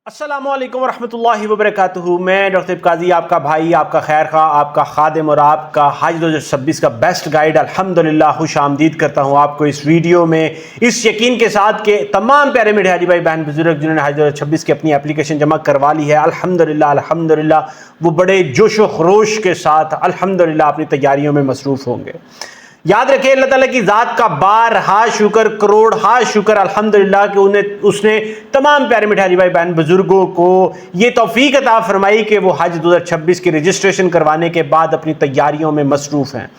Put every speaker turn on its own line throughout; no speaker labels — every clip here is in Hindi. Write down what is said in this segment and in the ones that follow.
अस्सलामुअलैकुम वरहमतुल्लाहि वबरकातुहू। मैं डॉक्टर काजी, आपका भाई, आपका खैर खा, आपका खादिम और आपका हज 2026 का बेस्ट गाइड अल्हम्दुलिल्लाह खुश आमदीद करता हूँ आपको इस वीडियो में, इस यकीन के साथ कि तमाम प्यारे मेरे हाजी भाई बहन बुजुर्ग जिन्होंने हज 2026 की अपनी एप्लीकेशन जमा करवा ली है, अल्हम्दुलिल्लाह वो बड़े जोश व खरोश के साथ अल्हम्दुलिल्लाह अपनी तैयारियों में मसरूफ़ होंगे। याद रखें, अल्लाह ताला की ज़ात का बारहा शुक्र, करोड़हा शुक्र अल्हम्दुलिल्लाह कि उसने तमाम प्यारे मिठाई भाई बहन बुजुर्गों को ये तौफीक अता फरमाई कि वो हज 2026 की रजिस्ट्रेशन करवाने के बाद अपनी तैयारियों में मसरूफ़ हैं।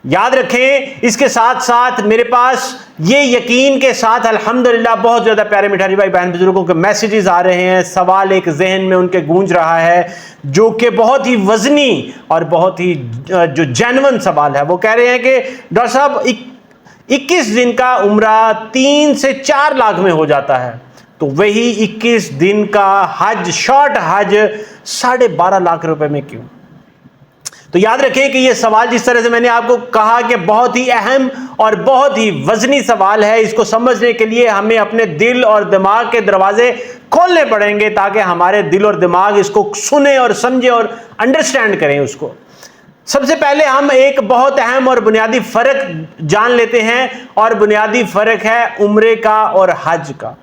याद रखें, इसके साथ साथ मेरे पास ये यकीन के साथ अल्हम्दुलिल्लाह बहुत ज़्यादा प्यारे मिठाई भाई बहन बुजुर्गों के मैसेजेस आ रहे हैं, सवाल एक जहन में उनके गूंज रहा है जो कि बहुत ही वजनी और बहुत ही जो जेन्युइन सवाल है। वो कह रहे हैं कि डॉक्टर साहब 21 दिन का उम्रा 3 से 4 लाख में हो जाता है, तो वही 21 दिन का हज, शॉर्ट हज 12.5 लाख रुपए में क्यों? तो याद रखें कि ये सवाल, जिस तरह से मैंने आपको कहा कि बहुत ही अहम और बहुत ही वजनी सवाल है, इसको समझने के लिए हमें अपने दिल और दिमाग के दरवाजे खोलने पड़ेंगे ताकि हमारे दिल और दिमाग इसको सुने और समझे और अंडरस्टैंड करें उसको। सबसे पहले हम एक बहुत अहम और बुनियादी फर्क जान लेते हैं, और बुनियादी फर्क है उम्रे का और हज का।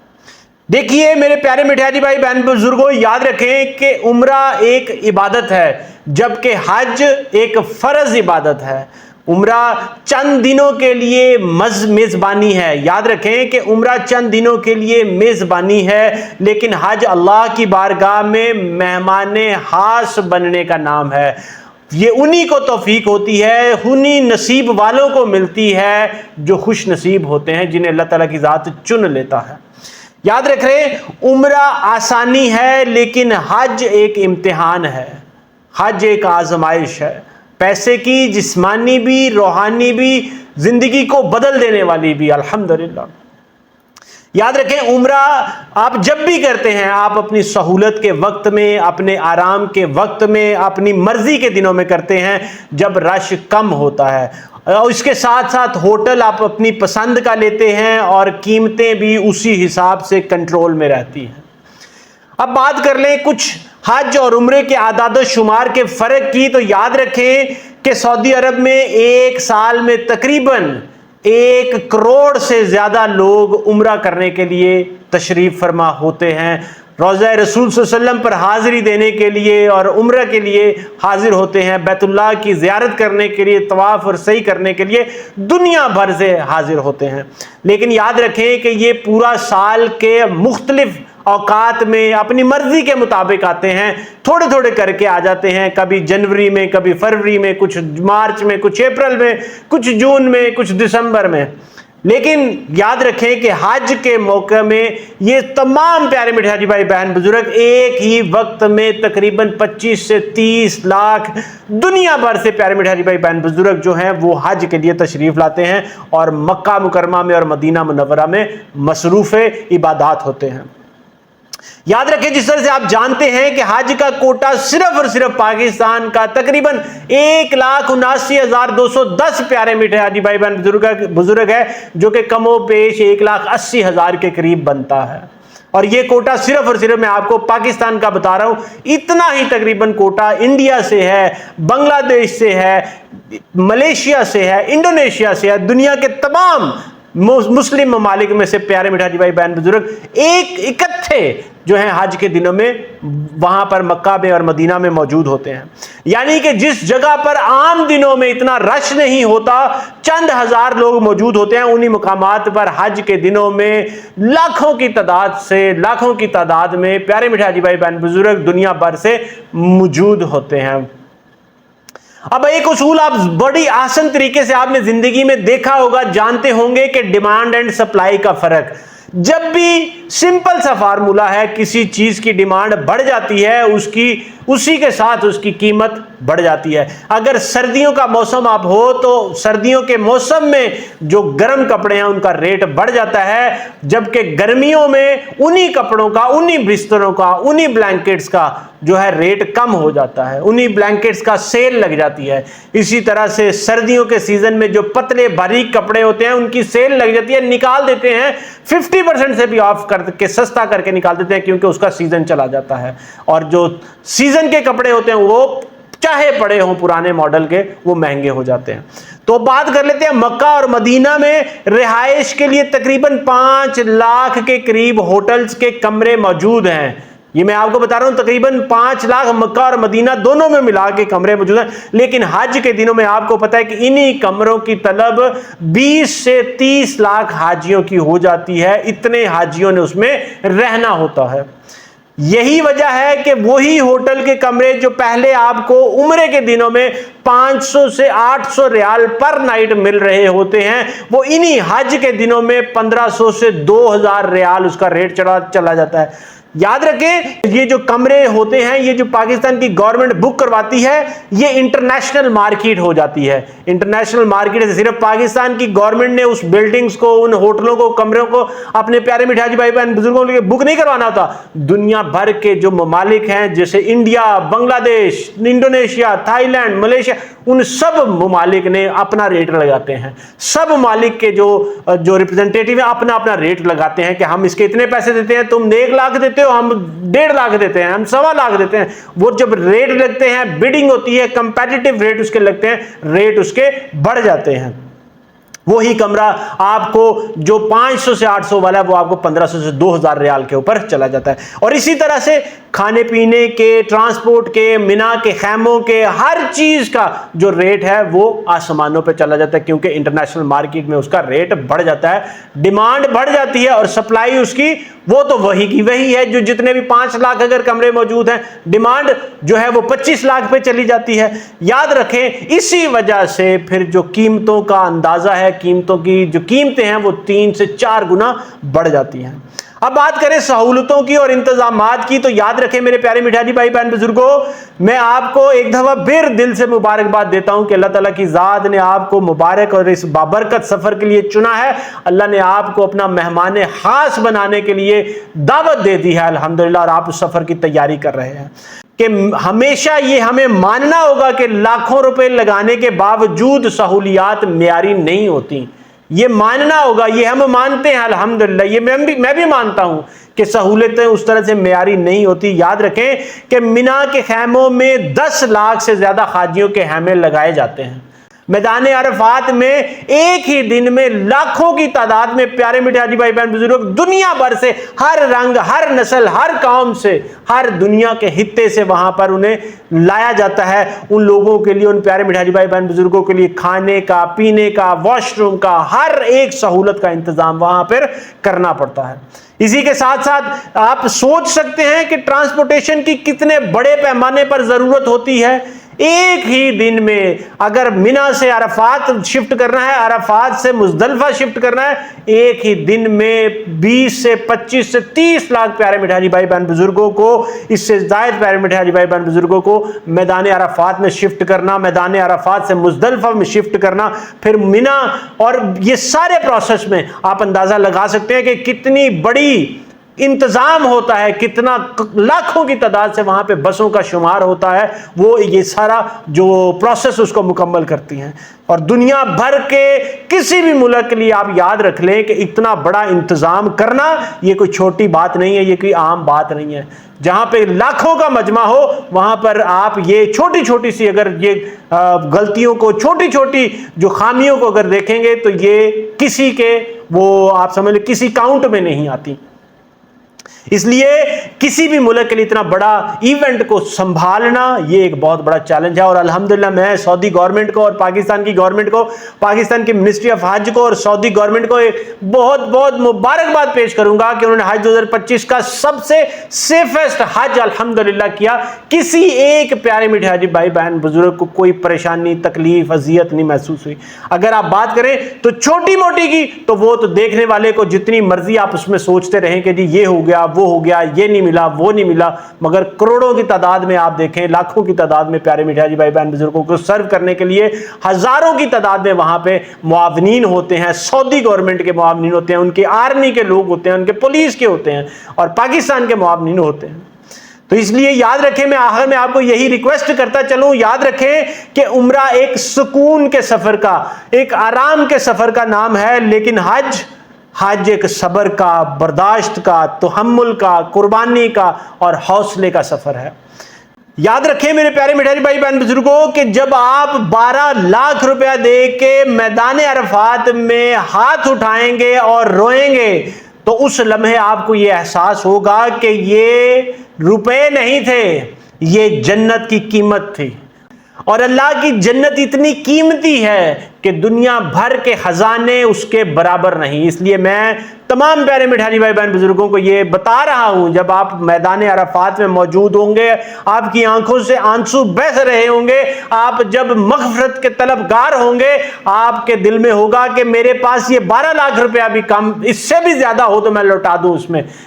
देखिए मेरे प्यारे मिठाई भाई बहन बुजुर्गों, याद रखें कि उम्रा एक इबादत है जबकि हज एक फर्ज इबादत है। उम्रा चंद दिनों के लिए मेज़बानी है। याद रखें कि उम्रा चंद दिनों के लिए मेज़बानी है, लेकिन हज अल्लाह की बारगाह में मेहमाने खास बनने का नाम है। ये उन्हीं को तौफीक होती है, उन्हीं नसीब वालों को मिलती है जो खुश नसीब होते हैं, जिन्हें अल्लाह ताला की ज़ात चुन लेता है। याद रख रहे, उम्रा आसानी है लेकिन हज एक इम्तिहान है, हज एक आजमाइश है, पैसे की, जिस्मानी भी, रूहानी भी, जिंदगी को बदल देने वाली भी। अल्हम्दुलिल्लाह याद रखें, उम्रा आप जब भी करते हैं, आप अपनी सहूलत के वक्त में, अपने आराम के वक्त में, अपनी मर्जी के दिनों में करते हैं जब रश कम होता है, और इसके साथ साथ होटल आप अपनी पसंद का लेते हैं और कीमतें भी उसी हिसाब से कंट्रोल में रहती हैं। अब बात कर लें कुछ हज और उम्रे के आदाद शुमार के फर्क की, तो याद रखें कि सऊदी अरब में एक साल में तकरीबन 1 करोड़ से ज्यादा लोग उम्रा करने के लिए तशरीफ फरमा होते हैं, रोज़ा रसूल सल्लल्लाहु अलैहि वसल्लम पर हाजिरी देने के लिए और उम्रा के लिए हाजिर होते हैं, बैतुल्लाह की ज़ियारत करने के लिए, तवाफ़ और सही करने के लिए दुनिया भर से हाजिर होते हैं। लेकिन याद रखें कि ये पूरा साल के मुख्तलिफ औकात में अपनी मर्जी के मुताबिक आते हैं, थोड़े थोड़े करके आ जाते हैं, कभी जनवरी में, कभी फरवरी में, कुछ मार्च में, कुछ अप्रैल में, कुछ जून में, कुछ दिसंबर में। लेकिन याद रखें कि हज के मौके में ये तमाम प्यारे मिठाई भाई बहन बुजुर्ग एक ही वक्त में तकरीबन 25 से 30 लाख दुनिया भर से प्यारे मिठाई भाई बहन बुजुर्ग जो हैं वो हज के लिए तशरीफ लाते हैं और मक्का मुकरमा में और मदीना मुनव्वरा में मसरूफ़ इबादात होते हैं। याद रखें, जिस तरह से आप जानते हैं कि हज का कोटा सिर्फ और सिर्फ पाकिस्तान का तकरीबन 1,79,210 प्यारे मीठे हाजी भाई बहन बुजुर्ग है, जो कि कमो पेश 1,80,000 के करीब बनता है। और ये कोटा सिर्फ और सिर्फ मैं आपको पाकिस्तान का बता रहा हूं, इतना ही तकरीबन कोटा इंडिया से है, बांग्लादेश से है, मलेशिया से है, इंडोनेशिया से है, दुनिया के तमाम मुस्लिम ममालिक में से प्यारे मिठाई भाई बहन बुजुर्ग एक इकट्ठे जो हैं हज के दिनों में वहां पर मक्का में और मदीना में मौजूद होते हैं। यानी कि जिस जगह पर आम दिनों में इतना रश नहीं होता, चंद हजार लोग मौजूद होते हैं, उन्हीं मुकामात पर हज के दिनों में लाखों की तादाद में प्यारे मिठाई भाई बहन बुजुर्ग दुनिया भर से मौजूद होते हैं। अब एक उसूल आप बड़ी आसान तरीके से आपने जिंदगी में देखा होगा, जानते होंगे कि डिमांड एंड सप्लाई का फर्क। जब भी सिंपल सा फार्मूला है, किसी चीज की डिमांड बढ़ जाती है, उसकी उसी के साथ उसकी कीमत बढ़ जाती है। अगर सर्दियों का मौसम आप हो तो सर्दियों के मौसम में जो गर्म कपड़े हैं उनका रेट बढ़ जाता है, जबकि गर्मियों में उन्हीं कपड़ों का, उन्हीं बिस्तरों का, उन्हीं ब्लैंकेट्स का जो है रेट कम हो जाता है, उन्हीं ब्लैंकेट्स का सेल लग जाती है। इसी तरह से सर्दियों के सीजन में जो पतले बारीक कपड़े होते हैं उनकी सेल लग जाती है, निकाल देते हैं 50% से भी ऑफ करके, सस्ता करके निकाल देते हैं, क्योंकि उसका सीजन चला जाता है। और जो सीजन के कपड़े होते हैं वो चाहे पड़े हों पुराने मॉडल के, वो महंगे हो जाते हैं। तो बात कर लेते हैं मक्का और मदीना में रिहाइश के लिए तकरीबन 5 लाख के करीब होटल्स के कमरे मौजूद हैं। ये मैं आपको बता रहा हूं, तकरीबन 5 लाख मक्का और मदीना दोनों में मिला के कमरे मौजूद हैं। लेकिन हज के दिनों में आपको पता है कि इन्हीं कमरों की तलब 20 से 30 लाख हाजियों की हो जाती है। इतने हाजियों ने उसमें रहना होता है। यही वजह है कि वही होटल के कमरे जो पहले आपको उम्रे के दिनों में 500 से 800 रियाल पर नाइट मिल रहे होते हैं, वो इन्हीं हज के दिनों में 1500 से 2000 रियाल उसका रेट चला जाता है। याद रखें, ये जो कमरे होते हैं, ये जो पाकिस्तान की गवर्नमेंट बुक करवाती है, ये इंटरनेशनल मार्केट हो जाती है। इंटरनेशनल मार्केट से सिर्फ पाकिस्तान की गवर्नमेंट ने उस बिल्डिंग्स को, उन होटलों को, कमरों को अपने प्यारे मिठाजी भाई बहन बुजुर्गों के लिए बुक नहीं करवाना होता। दुनिया भर के जो ममालिक हैं, जैसे India, Bangladesh, Indonesia, Thailand, Malaysia, उन सब ममालिक ने अपना रेट लगाते हैं। सब ममालिक के जो रिप्रेजेंटेटिव है अपना अपना रेट लगाते हैं कि हम इसके इतने पैसे देते हैं, तुम 1 लाख देते हो, हम 1.5 लाख देते हैं, हम 1.25 लाख देते हैं। वो जब रेट लगते हैं, बिडिंग होती है, कंपेटिटिव रेट उसके लगते हैं, रेट उसके बढ़ जाते हैं। वही कमरा आपको जो 500 से 800 वाला है वो आपको 1500 से 2000 रियाल के ऊपर चला जाता है। और इसी तरह से खाने पीने के, ट्रांसपोर्ट के, मिना के खैमों के, हर चीज का जो रेट है वो आसमानों पे चला जाता है, क्योंकि इंटरनेशनल मार्केट में उसका रेट बढ़ जाता है, डिमांड बढ़ जाती है और सप्लाई उसकी वो तो वही की वही है। जो जितने भी 5 लाख अगर कमरे मौजूद हैं, डिमांड जो है वो 25 लाख पे चली जाती है। याद रखें, इसी वजह से फिर जो कीमतों का अंदाजा है, कीमतों की जो कीमतें हैं वो 3 से 4 गुना बढ़ जाती हैं। अब बात करें सहूलतों की और इंतजामात की, तो याद रखें मेरे प्यारे मिठाजी भाई बहन बुजुर्गों, मैं आपको एक दफा फिर दिल से मुबारकबाद देता हूं कि अल्लाह ताला की जात ने आपको मुबारक और इस बाबरकत सफर के लिए चुना है। अल्लाह ने आपको अपना मेहमान खास बनाने के लिए दावत दे दी है अल्हम्दुलिल्लाह, और आप उस सफर की तैयारी कर रहे हैं। कि हमेशा ये हमें मानना होगा कि लाखों रुपए लगाने के बावजूद सहूलियात मेयारी नहीं होती। ये मानना होगा, ये हम मानते हैं अल्हम्दुलिल्लाह, ये मैं भी मानता हूं कि सहूलतें उस तरह से मेयारी नहीं होती। याद रखें कि मिना के खैमों में 10 लाख से ज्यादा हाजियों के खैमे लगाए जाते हैं। मैदान अरफात में एक ही दिन में लाखों की तादाद में प्यारे मिठाजी भाई बहन बुजुर्ग दुनिया भर से, हर रंग, हर नस्ल, हर कौम से, हर दुनिया के हिस्से से वहां पर उन्हें लाया जाता है। उन लोगों के लिए, उन प्यारे मिठाजी भाई बहन बुजुर्गों के लिए खाने का, पीने का, वॉशरूम का, हर एक सहूलत का इंतजाम वहां पर करना पड़ता है। इसी के साथ साथ आप सोच सकते हैं कि ट्रांसपोर्टेशन की कितने बड़े पैमाने पर जरूरत होती है। एक ही दिन में अगर मिना से अरफात शिफ्ट करना है, अरफात से मुजदलिफा शिफ्ट करना है, एक ही दिन में 20 से 25 से 30 लाख प्यारे मिठाजी भाई बहन बुजुर्गों को, इससे जायद प्यारे मिठाजी भाई बहन बुजुर्गों को मैदान अरफात में शिफ्ट करना, मैदान अरफात से मुजदलिफा में शिफ्ट करना, फिर मिना, और ये सारे प्रोसेस में आप अंदाजा लगा सकते हैं कि कितनी बड़ी इंतजाम होता है, कितना लाखों की तादाद से वहां पे बसों का शुमार होता है। वो ये सारा जो प्रोसेस उसको मुकम्मल करती हैं। और दुनिया भर के किसी भी मुल्क के लिए आप याद रख लें कि इतना बड़ा इंतजाम करना ये कोई छोटी बात नहीं है, ये कोई आम बात नहीं है। जहां पे लाखों का मजमा हो वहां पर आप ये छोटी छोटी सी अगर ये गलतियों को, छोटी छोटी जो खामियों को अगर देखेंगे तो ये किसी के, वो आप समझ लें, किसी काउंट में नहीं आती। इसलिए किसी भी मुल्क के लिए इतना बड़ा इवेंट को संभालना ये एक बहुत बड़ा चैलेंज है। और अल्हम्दुलिल्लाह मैं सऊदी गवर्नमेंट को और पाकिस्तान की गवर्नमेंट को, पाकिस्तान की मिनिस्ट्री ऑफ हज को और सऊदी गवर्नमेंट को एक बहुत बहुत मुबारकबाद पेश करूंगा कि उन्होंने हज 2025 का सबसे सेफेस्ट हज अल्हम्दुलिल्लाह किया। किसी एक प्यारे मीठे हाजी भाई बहन बुजुर्ग को कोई परेशानी, तकलीफ, अजियत नहीं महसूस हुई। अगर आप बात करें तो छोटी मोटी की, तो वो तो देखने वाले को जितनी मर्जी आप उसमें सोचते रहें कि जी ये हो गया, गया, वो हो गया, ये नहीं मिला, वो नहीं मिला, मगर करोड़ों की तादाद में आप देखें, लाखों की तादाद में प्यारे मीठे हाजी भाई बहन बुजुर्गों को सर्व करने के लिए हजारों की तादाद में वहां पे मुआवनीन होते हैं, सऊदी गवर्नमेंट के मुआवनीन होते हैं, उनके आर्मी के लोग होते हैं, उनके पुलिस के होते हैं और पाकिस्तान के मुआवनीन होते हैं। तो इसलिए याद रखें, मैं आखिर में आपको यही रिक्वेस्ट करता चलूं, याद रखें कि उम्रा एक सुकून के सफर का, एक आराम के सफर का नाम है, लेकिन हज एक सब्र का, बर्दाश्त का, तहम्मुल का, कुर्बानी का और हौसले का सफर है। याद रखें मेरे प्यारे मिठाई भाई बहन बुजुर्गों कि जब आप 12 लाख रुपया दे के मैदान अरफात में हाथ उठाएंगे और रोएंगे तो उस लम्हे आपको यह एहसास होगा कि ये रुपए नहीं थे, ये जन्नत की कीमत थी। और अल्लाह की जन्नत इतनी कीमती है कि दुनिया भर के खजाने उसके बराबर नहीं। इसलिए मैं तमाम प्यारे मिठाई भाई बहन बुजुर्गों को ये बता रहा हूं, जब आप मैदान अरफात में मौजूद होंगे, आपकी आंखों से आंसू बह रहे होंगे, आप जब मग़फ़िरत के तलबगार होंगे, आपके दिल में होगा कि मेरे पास ये 12 लाख रुपया भी कम, इससे भी ज्यादा हो तो मैं लौटा दूं,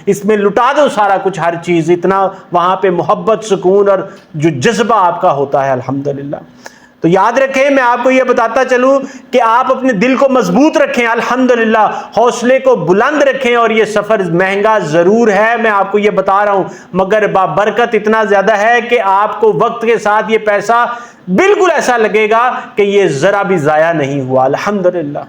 इसमें लुटा दूं सारा कुछ, हर चीज। इतना वहां पे मोहब्बत, सुकून और जो जज्बा आपका होता है अल्हम्दुलिल्लाह। तो याद रखें, मैं आपको यह बताता चलूं कि आप अपने दिल को मजबूत रखें अल्हम्दुलिल्लाह, हौसले को बुलंद रखें। और यह सफर महंगा जरूर है, मैं आपको यह बता रहा हूं, मगर बाबरकत इतना ज्यादा है कि आपको वक्त के साथ यह पैसा बिल्कुल ऐसा लगेगा कि यह जरा भी जाया नहीं हुआ अल्हम्दुलिल्लाह,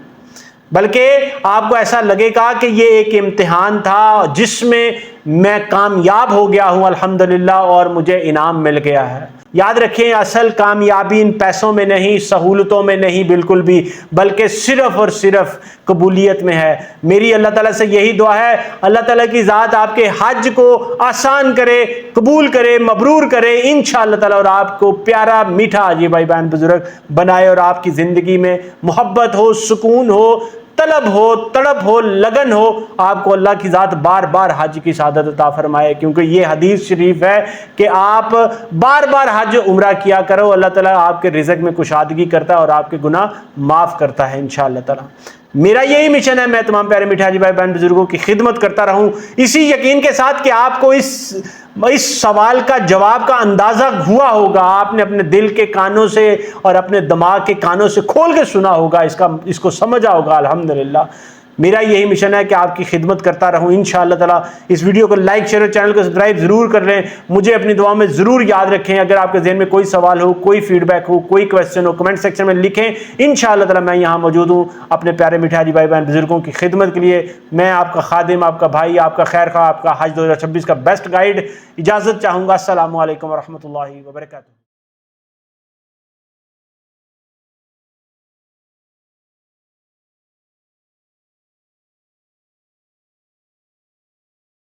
बल्कि आपको ऐसा लगेगा कि यह एक इम्तिहान था जिसमें मैं कामयाब हो गया हूं अल्हम्दुलिल्लाह और मुझे इनाम मिल गया है। याद रखें, असल कामयाबी इन पैसों में नहीं, सहूलतों में नहीं बिल्कुल भी, बल्कि सिर्फ और सिर्फ कबूलियत में है। मेरी अल्लाह ताला से यही दुआ है, अल्लाह ताला की ज़ात आपके हज को आसान करे, कबूल करे, मबरूर करे इंशाअल्लाह ताला, और आपको प्यारा मीठा हाजी भाई बहन बुजुर्ग बनाए और आपकी ज़िंदगी में मोहब्बत हो, सुकून हो, तलब हो, तड़प हो, लगन हो, आपको अल्लाह की ज़ात बार बार हज की सआदत अता फरमाए। क्योंकि ये हदीस शरीफ है कि आप बार बार हज उम्रा किया करो, अल्लाह ताला आपके रिज़्क़ में कुशादगी करता है और आपके गुनाह माफ़ करता है इंशाअल्लाह ताला। मेरा यही मिशन है, मैं तमाम प्यारे मीठे हाजी भाई बहन बुजुर्गों की खिदमत करता रहूं, इसी यकीन के साथ कि आपको इस सवाल का जवाब का अंदाजा हुआ होगा, आपने अपने दिल के कानों से और अपने दिमाग के कानों से खोल के सुना होगा, इसको समझा होगा अल्हम्दुलिल्लाह। मेरा यही मिशन है कि आपकी खिदमत करता रहूं इंशाअल्लाह ताला। इस वीडियो को लाइक, शेयर और चैनल को सब्सक्राइब जरूर कर लें। मुझे अपनी दुआ में जरूर याद रखें। अगर आपके ज़हन में कोई सवाल हो, कोई फीडबैक हो, कोई क्वेश्चन हो, कमेंट सेक्शन में लिखें। इंशाअल्लाह ताला मैं यहाँ मौजूद हूँ अपने प्यारे मीठे हाजी भाई बहन बुजुर्गों की खिदमत के लिए। मैं आपका खादिम, आपका भाई, आपका खैर खा, आपका हज 2026 का बेस्ट गाइड। इजाज़त चाहूँगा। अस्सलामु अलैकुम व रहमतुल्लाहि व बरकातुहू।